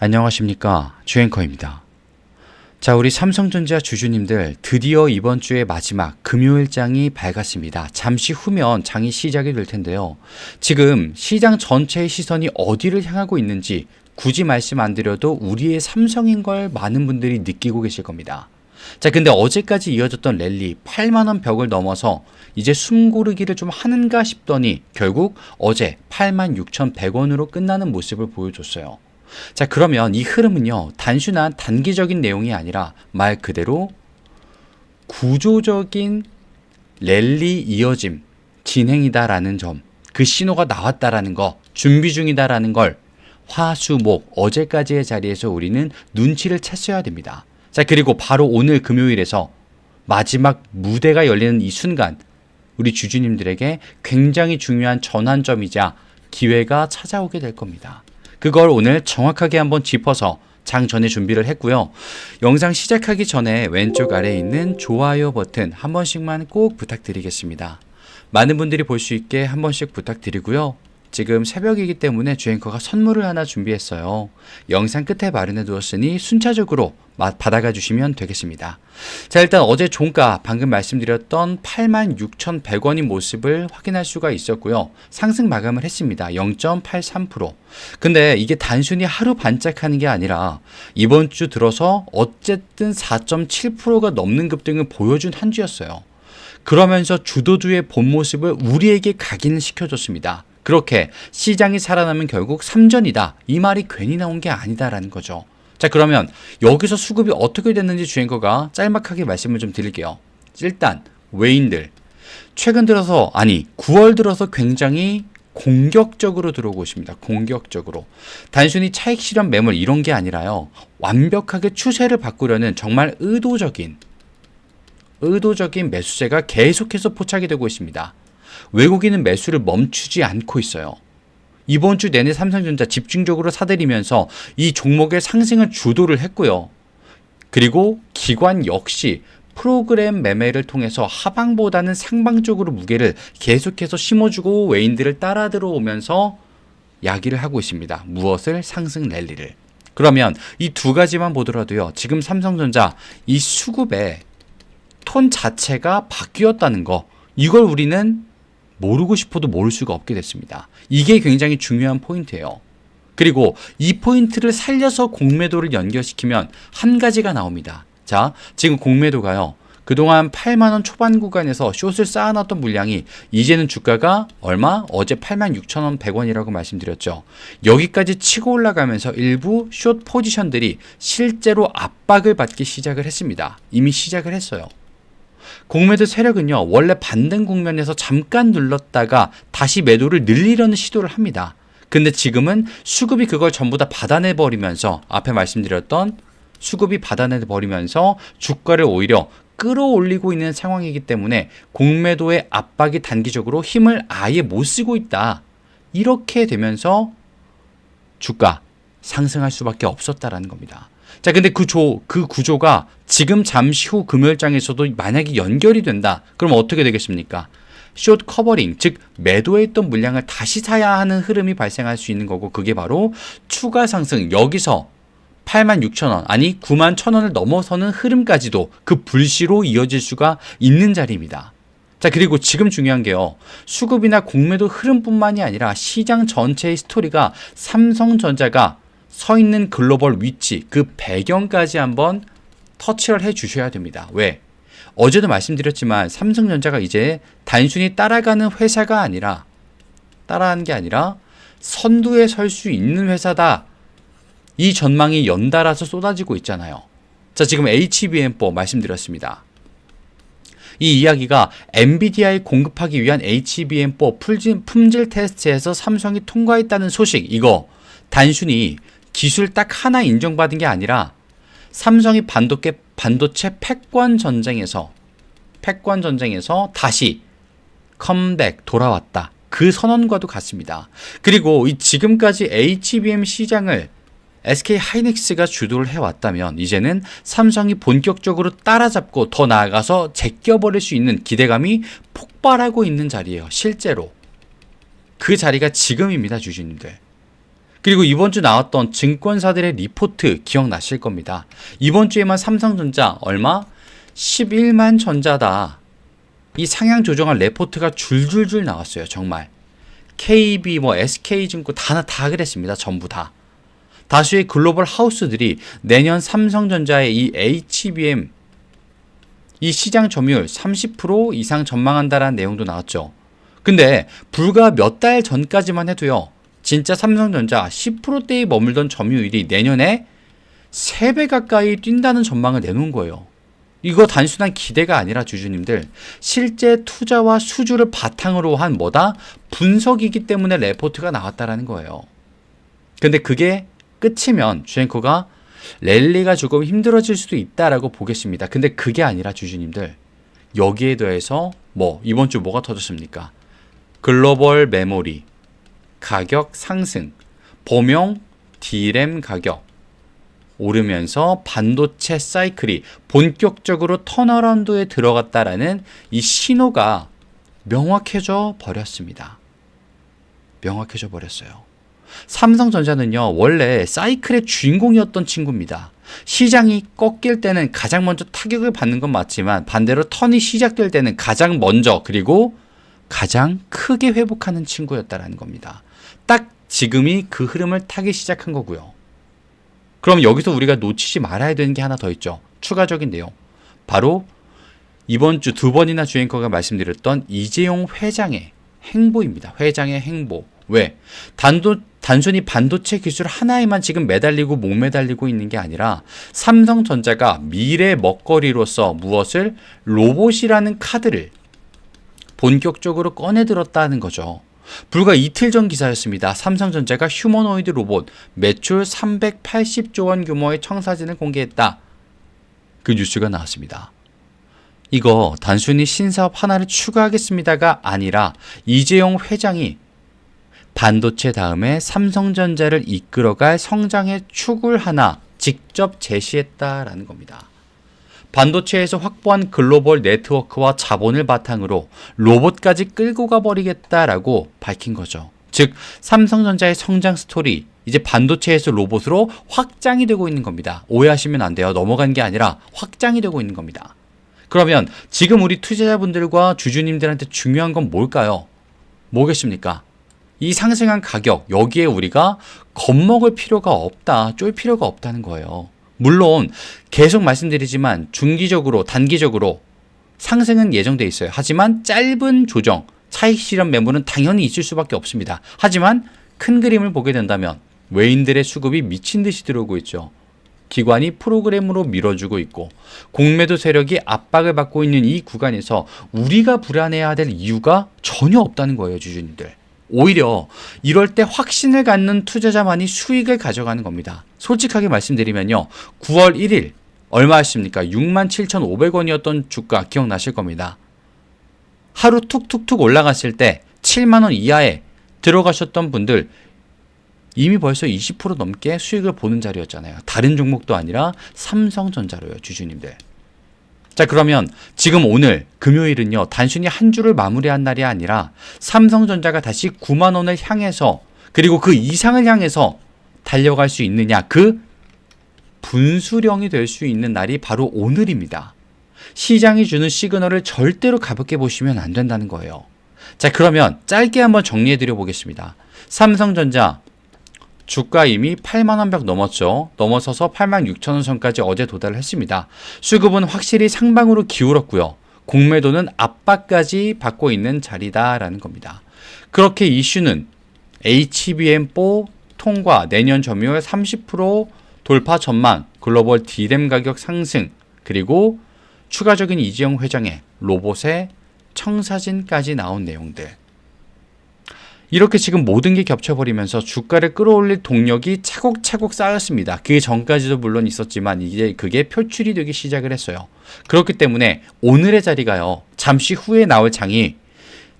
안녕하십니까, 주앵커입니다. 자, 우리 삼성전자 주주님들, 드디어 이번 주의 마지막 금요일장이 밝았습니다. 잠시 후면 장이 시작이 될 텐데요. 지금 시장 전체의 시선이 어디를 향하고 있는지 굳이 말씀 안 드려도 우리의 삼성인 걸 많은 분들이 느끼고 계실 겁니다. 자, 근데 어제까지 이어졌던 랠리 8만원 벽을 넘어서 이제 숨 고르기를 좀 하는가 싶더니 결국 어제 86,100원으로 끝나는 모습을 보여줬어요. 자, 그러면 이 흐름은요, 단순한 단기적인 내용이 아니라 말 그대로 구조적인 랠리 이어짐, 진행이다라는 점, 그 신호가 나왔다라는 거, 준비 중이다라는 걸 화수목 어제까지의 자리에서 우리는 눈치를 챘어야 됩니다. 자, 그리고 바로 오늘 금요일에서 마지막 무대가 열리는 이 순간 우리 주주님들에게 굉장히 중요한 전환점이자 기회가 찾아오게 될 겁니다. 그걸 오늘 정확하게 한번 짚어서 장 전에 준비를 했고요. 영상 시작하기 전에 왼쪽 아래에 있는 좋아요 버튼 한 번씩만 꼭 부탁드리겠습니다. 많은 분들이 볼 수 있게 한 번씩 부탁드리고요. 지금 새벽이기 때문에 주앵커가 선물을 하나 준비했어요. 영상 끝에 마련해 두었으니 순차적으로 받아가 주시면 되겠습니다. 자, 일단 어제 종가 방금 말씀드렸던 86,100원인 모습을 확인할 수가 있었고요. 상승 마감을 했습니다. 0.83%. 근데 이게 단순히 하루 반짝하는 게 아니라 이번 주 들어서 어쨌든 4.7%가 넘는 급등을 보여준 한 주였어요. 그러면서 주도주의 본 모습을 우리에게 각인을 시켜줬습니다. 그렇게 시장이 살아나면 결국 삼전이다. 이 말이 괜히 나온 게 아니다라는 거죠. 자, 그러면 여기서 수급이 어떻게 됐는지 주앵커가 짤막하게 말씀을 좀 드릴게요. 일단 외인들 최근 들어서 9월 들어서 굉장히 공격적으로 들어오고 있습니다. 공격적으로. 단순히 차익 실현 매물 이런 게 아니라요. 완벽하게 추세를 바꾸려는 정말 의도적인 매수세가 계속해서 포착이 되고 있습니다. 외국인은 매수를 멈추지 않고 있어요. 이번 주 내내 삼성전자 집중적으로 사들이면서 이 종목의 상승을 주도를 했고요. 그리고 기관 역시 프로그램 매매를 통해서 하방보다는 상방 쪽으로 무게를 계속해서 심어주고 외인들을 따라 들어오면서 야기를 하고 있습니다. 무엇을? 상승 랠리를. 그러면 이 두 가지만 보더라도요. 지금 삼성전자 이 수급의 톤 자체가 바뀌었다는 거, 이걸 우리는 모르고 싶어도 모를 수가 없게 됐습니다. 이게 굉장히 중요한 포인트예요. 그리고 이 포인트를 살려서 공매도를 연결시키면 한 가지가 나옵니다. 자, 지금 공매도가요. 그동안 8만원 초반 구간에서 숏을 쌓아놨던 물량이 이제는 주가가 얼마? 어제 86,000원 100원이라고 말씀드렸죠. 여기까지 치고 올라가면서 일부 숏 포지션들이 실제로 압박을 받기 시작을 했습니다. 이미 시작을 했어요. 공매도 세력은요, 원래 반등 국면에서 잠깐 눌렀다가 다시 매도를 늘리려는 시도를 합니다. 근데 지금은 수급이 그걸 전부 다 받아내버리면서, 앞에 말씀드렸던 수급이 받아내버리면서 주가를 오히려 끌어올리고 있는 상황이기 때문에 공매도의 압박이 단기적으로 힘을 아예 못 쓰고 있다. 이렇게 되면서 주가 상승할 수밖에 없었다라는 겁니다. 자, 근데 그 구조가 지금 잠시 후 금요일장에서도 만약에 연결이 된다. 그럼 어떻게 되겠습니까? 숏 커버링, 즉 매도해 있던 물량을 다시 사야 하는 흐름이 발생할 수 있는 거고, 그게 바로 추가 상승, 여기서 86,000원, 91,000원을 넘어서는 흐름까지도 그 불씨로 이어질 수가 있는 자리입니다. 자, 그리고 지금 중요한 게요. 수급이나 공매도 흐름뿐만이 아니라 시장 전체의 스토리가 삼성전자가 서 있는 글로벌 위치, 그 배경까지 한번 터치를 해 주셔야 됩니다. 왜? 어제도 말씀드렸지만 삼성전자가 이제 단순히 따라가는 회사가 아니라, 따라하는 게 아니라 선두에 설 수 있는 회사다. 이 전망이 연달아서 쏟아지고 있잖아요. 자, 지금 HBM4 말씀드렸습니다. 이 이야기가 엔비디아에 공급하기 위한 HBM4 품질 테스트에서 삼성이 통과했다는 소식, 이거 단순히 기술 딱 하나 인정받은 게 아니라 삼성이 반도체 패권 전쟁에서 다시 컴백 돌아왔다. 그 선언과도 같습니다. 그리고 이 지금까지 HBM 시장을 SK하이닉스가 주도를 해왔다면 이제는 삼성이 본격적으로 따라잡고 더 나아가서 제껴버릴 수 있는 기대감이 폭발하고 있는 자리예요. 실제로. 그 자리가 지금입니다, 주주님들. 그리고 이번 주 나왔던 증권사들의 리포트 기억나실 겁니다. 이번 주에만 삼성전자 얼마? 11만 전자다. 이 상향 조정한 레포트가 줄줄줄 나왔어요. 정말. KB, SK증권 다 그랬습니다. 전부 다. 다수의 글로벌 하우스들이 내년 삼성전자의 이 HBM 이 시장 점유율 30% 이상 전망한다라는 내용도 나왔죠. 근데 불과 몇 달 전까지만 해도요. 진짜 삼성전자 10%대에 머물던 점유율이 내년에 3배 가까이 뛴다는 전망을 내놓은 거예요. 이거 단순한 기대가 아니라 주주님들 실제 투자와 수주를 바탕으로 한 분석이기 때문에 레포트가 나왔다라는 거예요. 근데 그게 끝이면 주앵커가 랠리가 조금 힘들어질 수도 있다라고 보겠습니다. 근데 그게 아니라 주주님들 여기에 더해서 이번 주 뭐가 터졌습니까? 글로벌 메모리 가격 상승, 범용 D램 가격 오르면서 반도체 사이클이 본격적으로 턴어라운드에 들어갔다라는 이 신호가 명확해져 버렸습니다. 명확해져 버렸어요. 삼성전자는요, 원래 사이클의 주인공이었던 친구입니다. 시장이 꺾일 때는 가장 먼저 타격을 받는 건 맞지만 반대로 턴이 시작될 때는 가장 먼저 그리고 가장 크게 회복하는 친구였다라는 겁니다. 딱 지금이 그 흐름을 타기 시작한 거고요. 그럼 여기서 우리가 놓치지 말아야 되는 게 하나 더 있죠. 추가적인 내용. 바로 이번 주 2번이나 주앵커가 말씀드렸던 이재용 회장의 행보입니다. 회장의 행보. 왜? 단순히 반도체 기술 하나에만 지금 매달리고 목매달리고 있는 게 아니라 삼성전자가 미래 먹거리로서 무엇을 로봇이라는 카드를 본격적으로 꺼내들었다는 거죠. 불과 이틀 전 기사였습니다. 삼성전자가 휴머노이드 로봇 매출 380조 원 규모의 청사진을 공개했다. 그 뉴스가 나왔습니다. 이거 단순히 신사업 하나를 추가하겠습니다가 아니라 이재용 회장이 반도체 다음에 삼성전자를 이끌어갈 성장의 축을 하나 직접 제시했다라는 겁니다. 반도체에서 확보한 글로벌 네트워크와 자본을 바탕으로 로봇까지 끌고 가버리겠다라고 밝힌 거죠. 즉 삼성전자의 성장 스토리 이제 반도체에서 로봇으로 확장이 되고 있는 겁니다. 오해하시면 안 돼요. 넘어간 게 아니라 확장이 되고 있는 겁니다. 그러면 지금 우리 투자자분들과 주주님들한테 중요한 건 뭘까요? 뭐겠습니까? 이 상승한 가격 여기에 우리가 겁먹을 필요가 없다. 쫄 필요가 없다는 거예요. 물론 계속 말씀드리지만 중기적으로 단기적으로 상승은 예정돼 있어요. 하지만 짧은 조정, 차익 실현 매물은 당연히 있을 수밖에 없습니다. 하지만 큰 그림을 보게 된다면 외인들의 수급이 미친 듯이 들어오고 있죠. 기관이 프로그램으로 밀어주고 있고 공매도 세력이 압박을 받고 있는 이 구간에서 우리가 불안해야 될 이유가 전혀 없다는 거예요, 주주님들. 오히려 이럴 때 확신을 갖는 투자자만이 수익을 가져가는 겁니다. 솔직하게 말씀드리면요. 9월 1일 얼마였습니까? 67,500원이었던 주가 기억나실 겁니다. 하루 툭툭툭 올라갔을 때 7만 원 이하에 들어가셨던 분들 이미 벌써 20% 넘게 수익을 보는 자리였잖아요. 다른 종목도 아니라 삼성전자로요, 주주님들. 자, 그러면 지금 오늘 금요일은요, 단순히 한 주를 마무리한 날이 아니라 삼성전자가 다시 9만 원을 향해서 그리고 그 이상을 향해서 달려갈 수 있느냐, 그 분수령이 될 수 있는 날이 바로 오늘입니다. 시장이 주는 시그널을 절대로 가볍게 보시면 안 된다는 거예요. 자, 그러면 짧게 한번 정리해 드려 보겠습니다. 삼성전자 주가 이미 8만 원 벽 넘었죠. 넘어서서 8만 6천 원 선까지 어제 도달을 했습니다. 수급은 확실히 상방으로 기울었고요. 공매도는 압박까지 받고 있는 자리다라는 겁니다. 그렇게 이슈는 HBM4 통과, 내년 점유율 30% 돌파 전망, 글로벌 D램 가격 상승, 그리고 추가적인 이재용 회장의 로봇의 청사진까지 나온 내용들. 이렇게 지금 모든 게 겹쳐버리면서 주가를 끌어올릴 동력이 차곡차곡 쌓였습니다. 그 전까지도 물론 있었지만 이제 그게 표출이 되기 시작을 했어요. 그렇기 때문에 오늘의 자리가요. 잠시 후에 나올 장이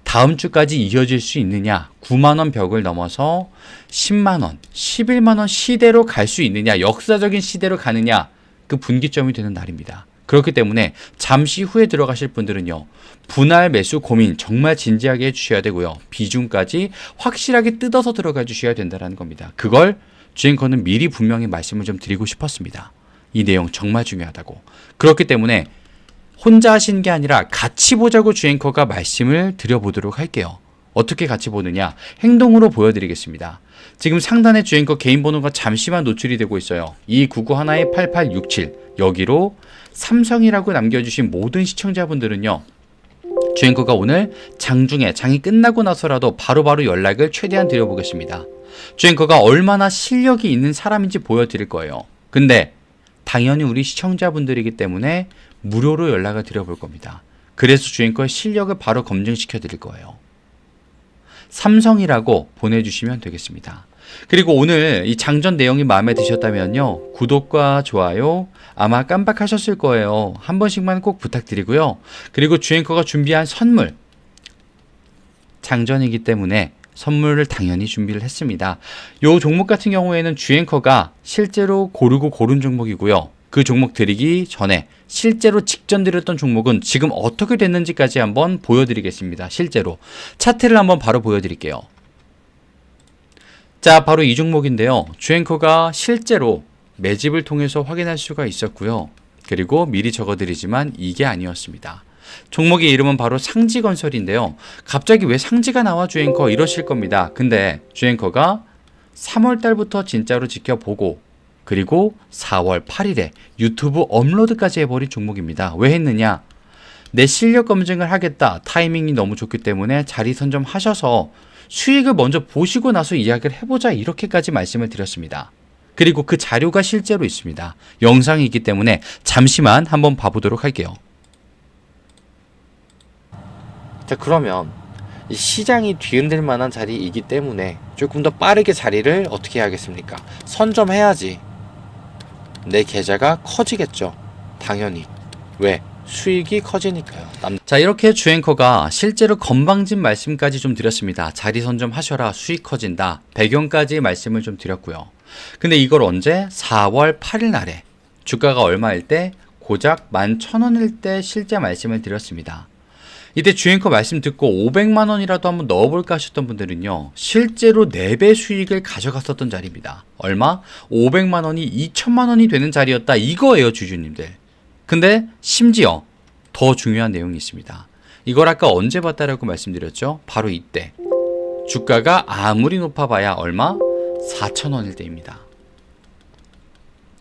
다음 주까지 이어질 수 있느냐, 9만 원 벽을 넘어서 10만 원, 11만 원 시대로 갈 수 있느냐, 역사적인 시대로 가느냐, 그 분기점이 되는 날입니다. 그렇기 때문에 잠시 후에 들어가실 분들은요, 분할 매수 고민 정말 진지하게 해주셔야 되고요. 비중까지 확실하게 뜯어서 들어가 주셔야 된다는 겁니다. 그걸 주앵커는 미리 분명히 말씀을 좀 드리고 싶었습니다. 이 내용 정말 중요하다고. 그렇기 때문에 혼자 하시는 게 아니라 같이 보자고 주앵커가 말씀을 드려보도록 할게요. 어떻게 같이 보느냐? 행동으로 보여드리겠습니다. 지금 상단에 주앵커 개인 번호가 잠시만 노출이 되고 있어요. 2991-8867 여기로 삼성이라고 남겨주신 모든 시청자분들은요, 주앵커가 오늘 장중에 장이 끝나고 나서라도 바로바로 연락을 최대한 드려보겠습니다. 주앵커가 얼마나 실력이 있는 사람인지 보여드릴 거예요. 근데 당연히 우리 시청자분들이기 때문에 무료로 연락을 드려볼 겁니다. 그래서 주앵커의 실력을 바로 검증시켜 드릴 거예요. 삼성이라고 보내주시면 되겠습니다. 그리고 오늘 이 장전 내용이 마음에 드셨다면요, 구독과 좋아요 아마 깜빡하셨을 거예요. 한 번씩만 꼭 부탁드리고요. 그리고 주앵커가 준비한 선물, 장전이기 때문에 선물을 당연히 준비를 했습니다. 이 종목 같은 경우에는 주앵커가 실제로 고르고 고른 종목이고요. 그 종목 드리기 전에 실제로 직전 드렸던 종목은 지금 어떻게 됐는지까지 한번 보여드리겠습니다. 실제로 차트를 한번 바로 보여드릴게요. 자, 바로 이 종목인데요. 주앵커가 실제로 매집을 통해서 확인할 수가 있었고요. 그리고 미리 적어드리지만 이게 아니었습니다. 종목의 이름은 바로 상지건설인데요. 갑자기 왜 상지가 나와 주앵커 이러실 겁니다. 근데 주앵커가 3월 달부터 진짜로 지켜보고 그리고 4월 8일에 유튜브 업로드까지 해버린 종목입니다. 왜 했느냐? 내 실력 검증을 하겠다. 타이밍이 너무 좋기 때문에 자리 선점하셔서 수익을 먼저 보시고 나서 이야기를 해보자, 이렇게까지 말씀을 드렸습니다. 그리고 그 자료가 실제로 있습니다. 영상이 있기 때문에 잠시만 한번 봐보도록 할게요. 자, 그러면 이 시장이 뒤흔들 만한 자리이기 때문에 조금 더 빠르게 자리를 어떻게 해야겠습니까? 선점해야지 내 계좌가 커지겠죠. 당연히. 왜? 수익이 커지니까요. 자, 이렇게 주앵커가 실제로 건방진 말씀까지 좀 드렸습니다. 자리 선점하셔라, 수익 커진다, 배경까지 말씀을 좀 드렸고요. 근데 이걸 언제? 4월 8일 날에 주가가 얼마일 때? 고작 11,000원일 때 실제 말씀을 드렸습니다. 이때 주앵커 말씀 듣고 500만 원이라도 한번 넣어볼까 하셨던 분들은요, 실제로 4배 수익을 가져갔었던 자리입니다. 얼마? 500만 원이 2천만 원이 되는 자리였다, 이거예요, 주주님들. 근데 심지어 더 중요한 내용이 있습니다. 이걸 아까 언제 봤다라고 말씀드렸죠? 바로 이때. 주가가 아무리 높아봐야 얼마? 4,000원일 때입니다.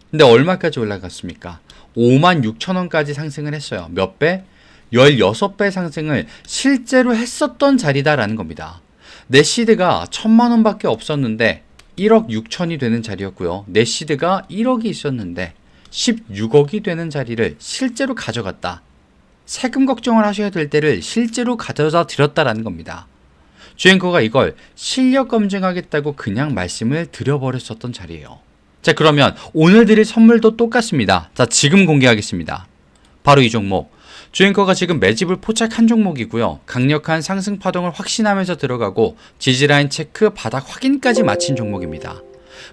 근데 얼마까지 올라갔습니까? 56,000원까지 상승을 했어요. 몇 배? 16배 상승을 실제로 했었던 자리다라는 겁니다. 내 시드가 1,000만 원밖에 없었는데 1억 6천이 되는 자리였고요. 내 시드가 1억이 있었는데 16억이 되는 자리를 실제로 가져갔다. 세금 걱정을 하셔야 될 때를 실제로 가져다 드렸다라는 겁니다. 주앵커가 이걸 실력 검증하겠다고 그냥 말씀을 드려버렸었던 자리예요. 자, 그러면 오늘 드릴 선물도 똑같습니다. 자, 지금 공개하겠습니다. 바로 이 종목. 주앵커가 지금 매집을 포착한 종목이고요. 강력한 상승 파동을 확신하면서 들어가고 지지라인 체크, 바닥 확인까지 마친 종목입니다.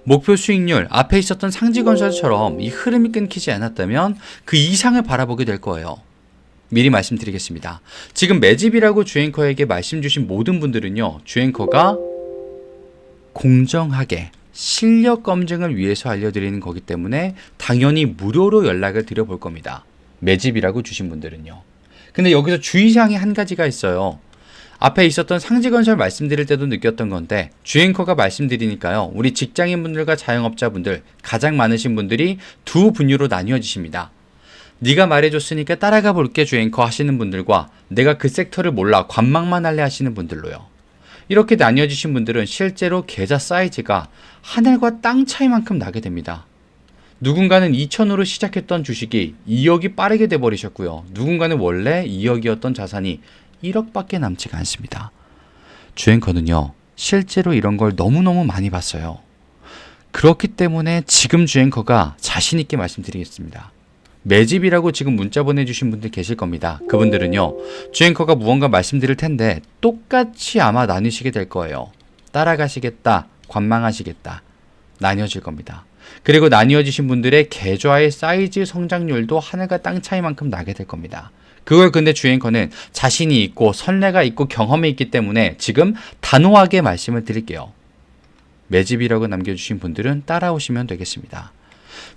목표 수익률, 앞에 있었던 상지건설처럼 이 흐름이 끊기지 않았다면 그 이상을 바라보게 될 거예요. 미리 말씀드리겠습니다. 지금 매집이라고 주앵커에게 말씀 주신 모든 분들은요, 주앵커가 공정하게 실력 검증을 위해서 알려드리는 거기 때문에 당연히 무료로 연락을 드려볼 겁니다. 매집이라고 주신 분들은요. 근데 여기서 주의사항이 한 가지가 있어요. 앞에 있었던 상지건설 말씀드릴 때도 느꼈던 건데, 주앵커가 말씀드리니까요, 우리 직장인분들과 자영업자분들 가장 많으신 분들이 두 분류로 나뉘어지십니다. 네가 말해줬으니까 따라가 볼게 주앵커 하시는 분들과 내가 그 섹터를 몰라 관망만 할래 하시는 분들로요. 이렇게 나뉘어지신 분들은 실제로 계좌 사이즈가 하늘과 땅 차이만큼 나게 됩니다. 누군가는 2천으로 시작했던 주식이 2억이 빠르게 돼버리셨고요. 누군가는 원래 2억이었던 자산이 1억밖에 남지가 않습니다. 주앵커는요, 실제로 이런 걸 너무너무 많이 봤어요. 그렇기 때문에 지금 주앵커가 자신있게 말씀드리겠습니다. 매집이라고 지금 문자 보내주신 분들 계실 겁니다. 그분들은요, 주앵커가 무언가 말씀드릴 텐데 똑같이 아마 나뉘시게 될 거예요. 따라가시겠다, 관망하시겠다, 나뉘어질 겁니다. 그리고 나뉘어지신 분들의 계좌의 사이즈 성장률도 하늘과 땅 차이만큼 나게 될 겁니다. 그걸 근데 주앵커는 자신이 있고 선례가 있고 경험이 있기 때문에 지금 단호하게 말씀을 드릴게요. 매집이라고 남겨주신 분들은 따라오시면 되겠습니다.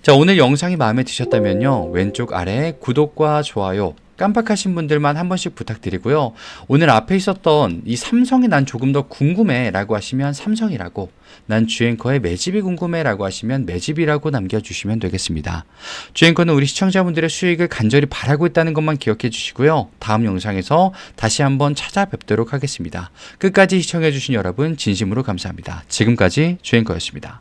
자, 오늘 영상이 마음에 드셨다면요, 왼쪽 아래에 구독과 좋아요 깜빡하신 분들만 한 번씩 부탁드리고요. 오늘 앞에 있었던 이 삼성이 난 조금 더 궁금해 라고 하시면 삼성이라고, 난 주앵커의 매집이 궁금해 라고 하시면 매집이라고 남겨주시면 되겠습니다. 주앵커는 우리 시청자분들의 수익을 간절히 바라고 있다는 것만 기억해 주시고요. 다음 영상에서 다시 한번 찾아뵙도록 하겠습니다. 끝까지 시청해 주신 여러분 진심으로 감사합니다. 지금까지 주앵커였습니다.